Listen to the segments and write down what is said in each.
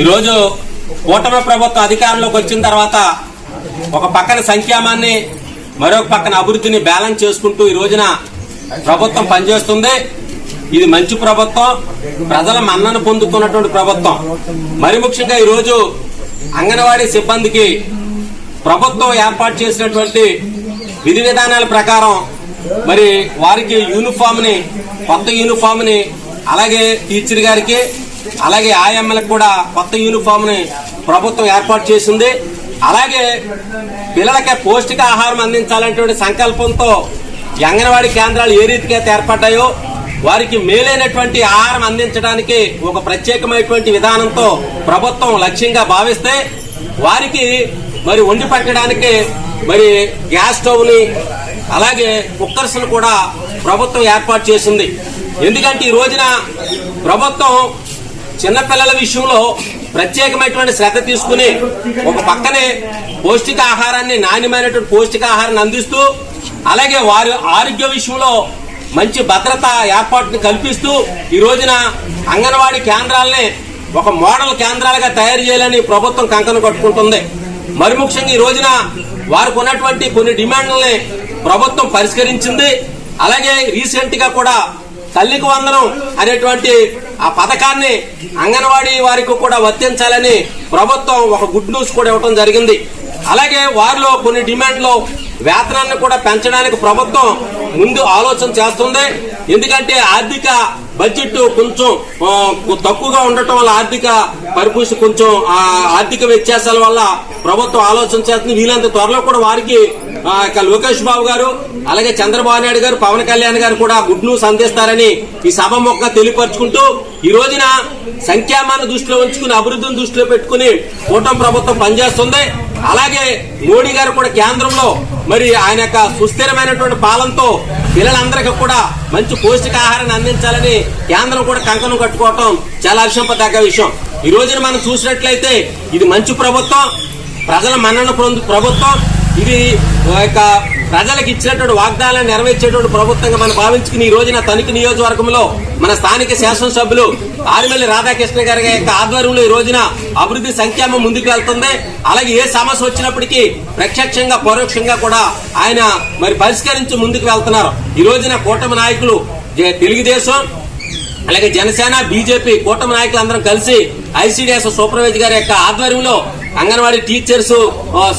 ఈరోజు కూటమి ప్రభుత్వం అధికారంలోకి వచ్చిన తర్వాత ఒక పక్కన సంక్షేమాన్ని మరొక పక్కన అభివృద్ధిని బ్యాలెన్స్ చేసుకుంటూ ఈ రోజున ప్రభుత్వం పనిచేస్తుంది. ఇది మంచి ప్రభుత్వం, ప్రజల మన్నను పొందుతున్నటువంటి ప్రభుత్వం. మరి ముఖ్యంగా ఈరోజు అంగన్వాడీ సిబ్బందికి ప్రభుత్వం ఏర్పాటు చేసినటువంటి విధి విధానాల ప్రకారం మరి వారికి కొత్త యూనిఫామ్ ని అలాగే టీచర్ గారికి అలాగే ఆయమ్మలకు కూడా కొత్త యూనిఫామ్ ని ప్రభుత్వం ఏర్పాటు చేసింది. అలాగే పిల్లలకి పౌష్టికాహారం అందించాలనేటువంటి సంకల్పంతో అంగన్వాడీ కేంద్రాలు ఏ రీతిగా ఏర్పడ్డాయో వారికి మేలైనటువంటి ఆహారం అందించడానికి ఒక ప్రత్యేకమైనటువంటి విధానంతో ప్రభుత్వం లక్ష్యంగా భావిస్తే వారికి మరి వండి పెట్టడానికి మరి గ్యాస్ స్టవ్ ని అలాగే కుక్కర్స్ ను కూడా ప్రభుత్వం ఏర్పాటు చేసింది. ఎందుకంటే ఈ రోజున ప్రభుత్వం చిన్నపిల్లల విషయంలో ప్రత్యేకమైనటువంటి శ్రద్ధ తీసుకుని ఒక పక్కనే పౌష్టికాహారాన్ని నాణ్యమైనటువంటి పౌష్టికాహారాన్ని అందిస్తూ అలాగే వారి ఆరోగ్య విషయంలో మంచి భద్రత ఏర్పాటును కల్పిస్తూ ఈ రోజున అంగన్వాడీ కేంద్రాలని ఒక మోడల్ కేంద్రాలుగా తయారు చేయాలని ప్రభుత్వం కంకణం కట్టుకుంటుంది. మరి ముఖ్యంగా ఈ రోజున వారికి ఉన్నటువంటి కొన్ని డిమాండ్లని ప్రభుత్వం పరిష్కరించింది. అలాగే రీసెంట్ గా కూడా తల్లికి వందనం అనేటువంటి ఆ పథకాన్ని అంగన్వాడీ వారికి కూడా వర్తించాలని ప్రభుత్వం ఒక గుడ్ న్యూస్ కూడా ఇవ్వడం జరిగింది. అలాగే వారిలో కొన్ని డిమాండ్లు వేతనాన్ని కూడా పెంచడానికి ప్రభుత్వం ముందు ఆలోచన చేస్తుంది. ఎందుకంటే ఆర్థిక బడ్జెట్ కొంచెం తక్కువగా ఉండటం వల్ల ఆర్థిక వ్యత్యాసాల వల్ల ప్రభుత్వం ఆలోచన చేస్తుంది. వీలంత త్వరలో కూడా వారికి లోకేష్ బాబు గారు అలాగే చంద్రబాబు నాయుడు గారు పవన్ కళ్యాణ్ గారు కూడా గుడ్ న్యూస్ అందిస్తారని ఈ సభముఖంగా తెలియపరుచుకుంటూ ఈ రోజున సంక్షేమాన్ని దృష్టిలో ఉంచుకుని అభివృద్ధిని దృష్టిలో పెట్టుకుని కూటమి ప్రభుత్వం పనిచేస్తుంది. అలాగే మోడీ గారు కూడా కేంద్రంలో మరి ఆయన యొక్క సుస్థిరమైనటువంటి పాలనతో పిల్లలందరికీ కూడా మంచి పౌష్టికాహారాన్ని అందించాలని కేంద్రం కూడా కంకణం కట్టుకోవటం చాలా హర్షింపదగ్గ విషయం. ఈ రోజున మనం చూసినట్లయితే ఇది మంచి ప్రభుత్వం, ప్రజల మన్నన పొందు ప్రభుత్వం. ఇది ప్రజలకు ఇచ్చినటువంటి వాగ్దానాలను నెరవేర్చేటువంటి ప్రభుత్వంగా మనం భావించుకుని ఈ రోజున తణుకు నియోజకవర్గంలో మన స్థానిక శాసనసభ్యులు ఆరిమెల్లి రాధాకృష్ణ గారి యొక్క ఆధ్వర్యంలో ఈ రోజున అభివృద్ధి సంక్షేమం ముందుకు వెళ్తుంది. అలాగే ఏ సమస్య వచ్చినప్పటికీ ప్రత్యక్షంగా పరోక్షంగా కూడా ఆయన మరి పరిష్కరించి ముందుకు వెళ్తున్నారు. ఈ రోజున కూటమి నాయకులు తెలుగుదేశం అలాగే జనసేన బీజేపీ కూటమి నాయకులు అందరం కలిసి ఐసీడీఎస్ సూపర్వైజర్ గారి యొక్క ఆధ్వర్యంలో అంగన్వాడీ టీచర్స్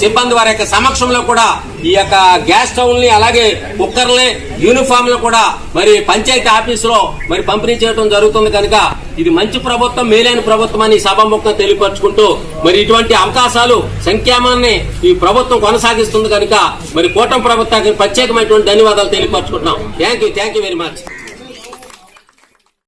సిబ్బంది వారి యొక్క సమక్షంలో కూడా ఈ యొక్క గ్యాస్ స్టవ్ ని అలాగే కుక్కర్ని యూనిఫామ్ కూడా మరి పంచాయతీ ఆఫీసులో మరి పంపిణీ చేయడం జరుగుతుంది. కనుక ఇది మంచి ప్రభుత్వం, మేలైన ప్రభుత్వం అని సభాముఖంగా తెలియపరుచుకుంటూ మరి ఇటువంటి అవకాశాలు సంక్షేమాన్ని ఈ ప్రభుత్వం కొనసాగిస్తుంది కనుక మరి కూటమి ప్రభుత్వానికి ప్రత్యేకమైనటువంటి ధన్యవాదాలు తెలియపరుచుకుంటున్నాం. Thank you very much.